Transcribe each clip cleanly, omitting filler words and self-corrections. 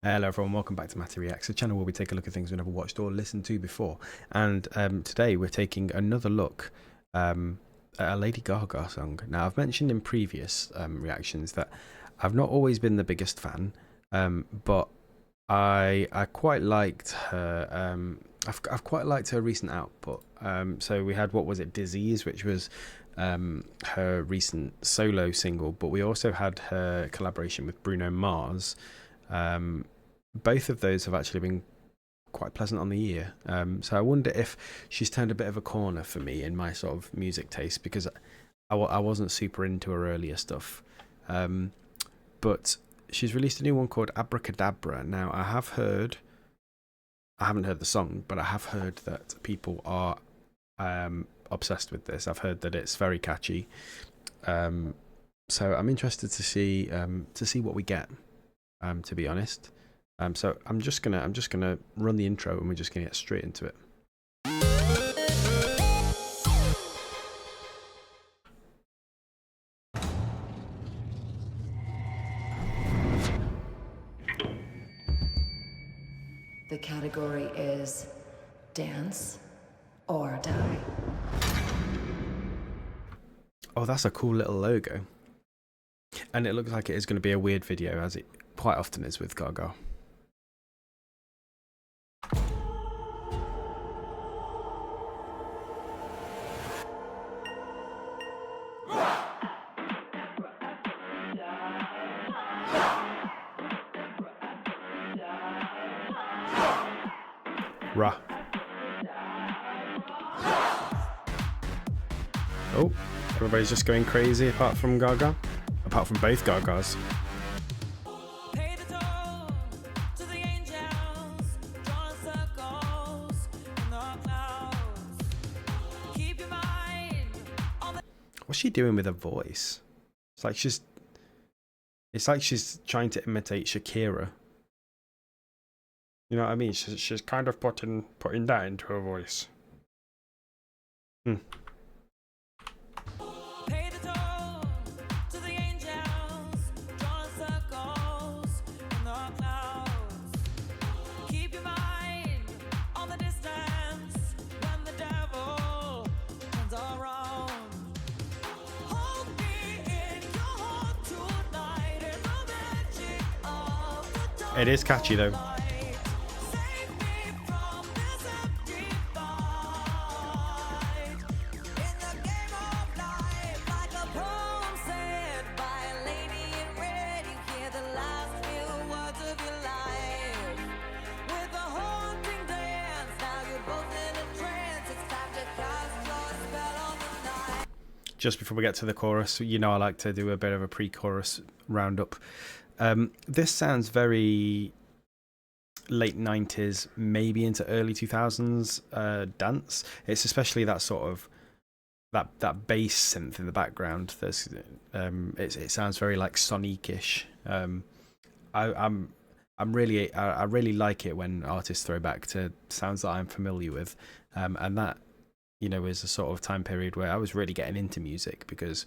Hello everyone, welcome back to Matty Reacts, a channel where we take a look at things we've never watched or listened to before. And today we're taking another look at a Lady Gaga song. Now, I've mentioned in previous reactions that I've not always been the biggest fan, but I quite liked her. I've quite liked her recent output. So we had, what was it, Disease, which was her recent solo single, but we also had her collaboration with Bruno Mars. Both of those have actually been quite pleasant on the ear. So I wonder if she's turned a bit of a corner for me in my sort of music taste, because I wasn't super into her earlier stuff. But she's released a new one called Abracadabra. Now, I haven't heard the song, but I have heard that people are obsessed with this. I've heard that it's very catchy. So I'm interested to see what we get. To be honest. So I'm just gonna run the intro and we're just gonna get straight into it. The category is dance or die. Oh, that's a cool little logo. And it looks like it is going to be a weird video, as it quite often is with Gaga. Rah. Oh, everybody's just going crazy apart from Gaga. Apart from both Gagas. What's she doing with her voice? It's like she's trying to imitate Shakira. You know what I mean? She's kind of putting that into her voice. It is catchy though. Just before we get to the chorus, you know I like to do a bit of a pre-chorus roundup. This sounds very late 90s, maybe into early 2000s dance. It's especially that sort of that bass synth in the background. There's it sounds very like Sonic-ish. I really like it when artists throw back to sounds that I'm familiar with, and that, you know, is a sort of time period where I was really getting into music, because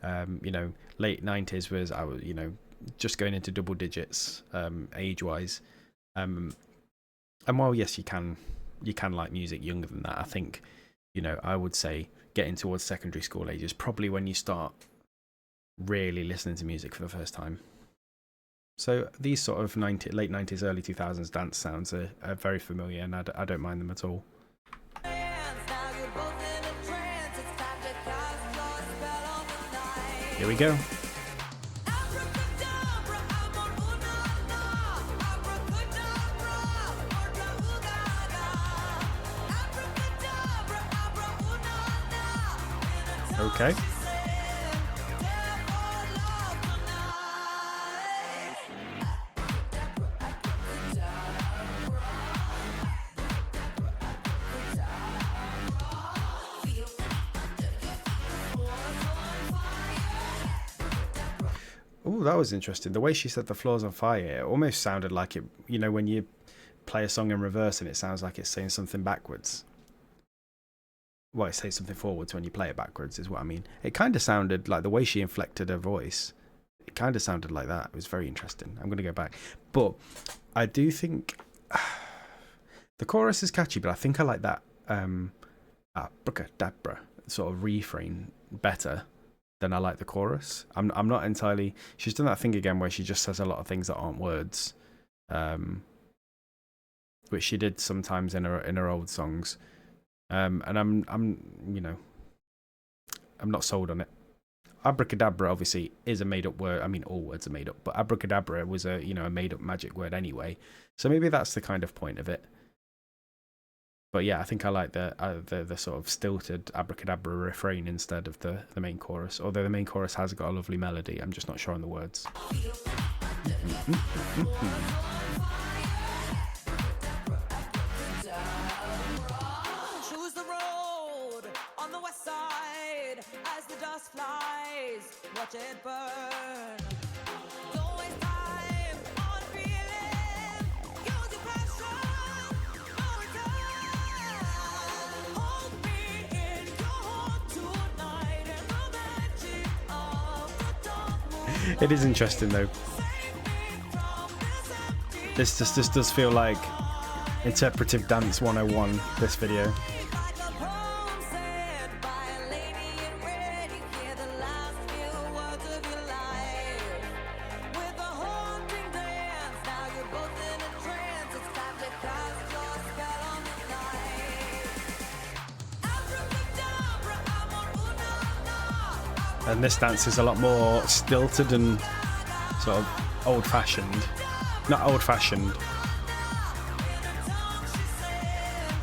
you know, late 90s was, I was, you know, just going into double digits age wise, and while yes, you can like music younger than that, I think, you know, I would say getting towards secondary school age is probably when you start really listening to music for the first time. So these sort of late 90s early 2000s dance sounds are very familiar, and I don't mind them at all. Here we go. Okay. Oh, that was interesting. The way she said the floor's on fire, it almost sounded like it, you know, when you play a song in reverse and it sounds like it's saying something backwards. Well, it says something forwards when you play it backwards, is what I mean. It kind of sounded like the way she inflected her voice. It kind of sounded like that. It was very interesting. I'm going to go back. But I do think the chorus is catchy, but I think I like that Abracadabra sort of refrain better than I like the chorus. I'm not entirely... She's done that thing again where she just says a lot of things that aren't words, which she did sometimes in her old songs. And I'm not sold on it. Abracadabra obviously is a made-up word. I mean, all words are made up, but abracadabra was a made-up magic word anyway. So maybe that's the kind of point of it. But yeah, I think I like the sort of stilted abracadabra refrain instead of the main chorus. Although the main chorus has got a lovely melody, I'm just not sure on the words. Choose the road on the west side as the dust flies. Watch it burn. Don't waste time on feeling. Use your passion. No return. Hold me in your heart tonight and the magic of the dark moon. It is interesting though. This just does feel like interpretive dance 101, this video. Like a poem said by a lady in red. You hear the last few words of your life. With a haunting dance, now you're both in a trance. It's time to cast your spell on the night. Abracadabra, amor, una, And this dance is a lot more stilted and sort of old-fashioned. Not old-fashioned,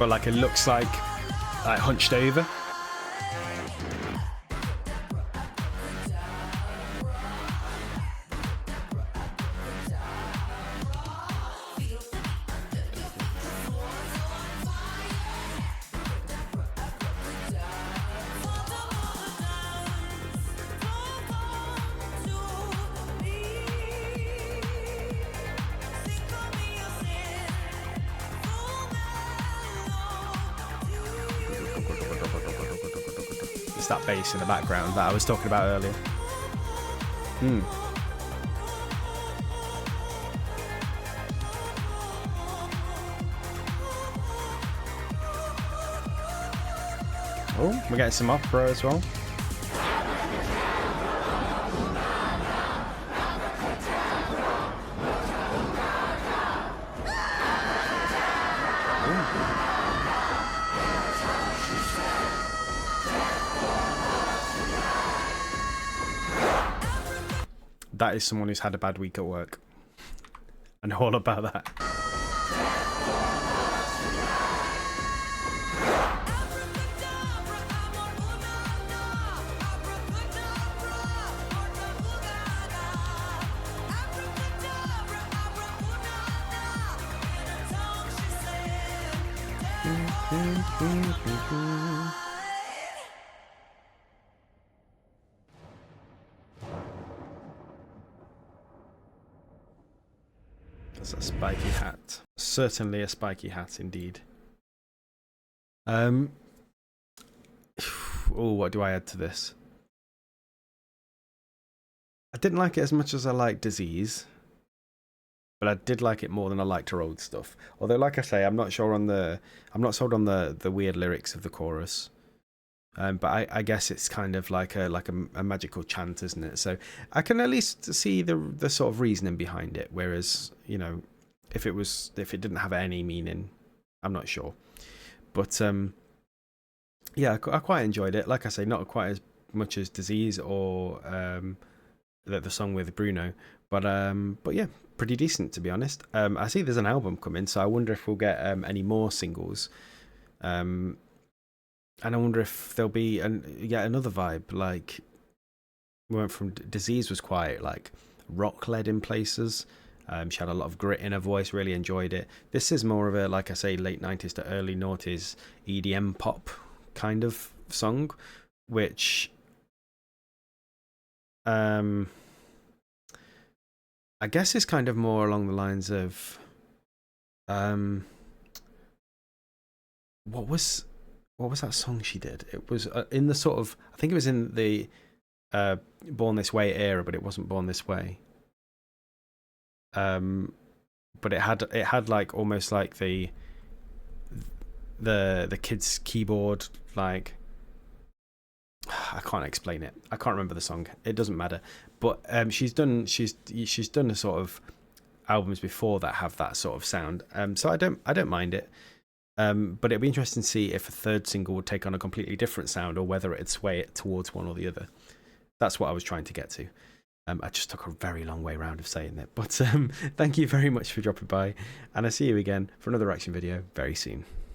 but like it looks like hunched over. It's that bass in the background that I was talking about earlier. Oh, we're getting some opera as well. That is someone who's had a bad week at work. I know all about that. That's a spiky hat. Certainly a spiky hat indeed. Oh, what do I add to this? I didn't like it as much as I liked Disease, but I did like it more than I liked her old stuff. Although, like I say, I'm not sold on the weird lyrics of the chorus. But I guess it's kind of like a magical chant, isn't it? So I can at least see the sort of reasoning behind it. Whereas, if it didn't have any meaning, I'm not sure. But yeah, I quite enjoyed it. Like I say, not quite as much as Disease or the song with Bruno, but yeah, pretty decent to be honest. I see there's an album coming, so I wonder if we'll get any more singles. And I wonder if there'll be another vibe. Like, we went from Disease was quite like rock led in places. She had a lot of grit in her voice. Really enjoyed it. This is more of a, like I say, late 90s to early noughties EDM pop kind of song, which I guess is kind of more along the lines of what was that song she did? It was in the sort of, I think it was in the Born This Way era, but it wasn't Born This Way. But it had like almost like the kids keyboard, like I can't explain it. I can't remember the song. It doesn't matter. But she's done a sort of albums before that have that sort of sound. So I don't mind it. But it'd be interesting to see if a third single would take on a completely different sound, or whether it'd sway it towards one or the other. That's what I was trying to get to. I just took a very long way round of saying that. But thank you very much for dropping by, and I'll see you again for another reaction video very soon.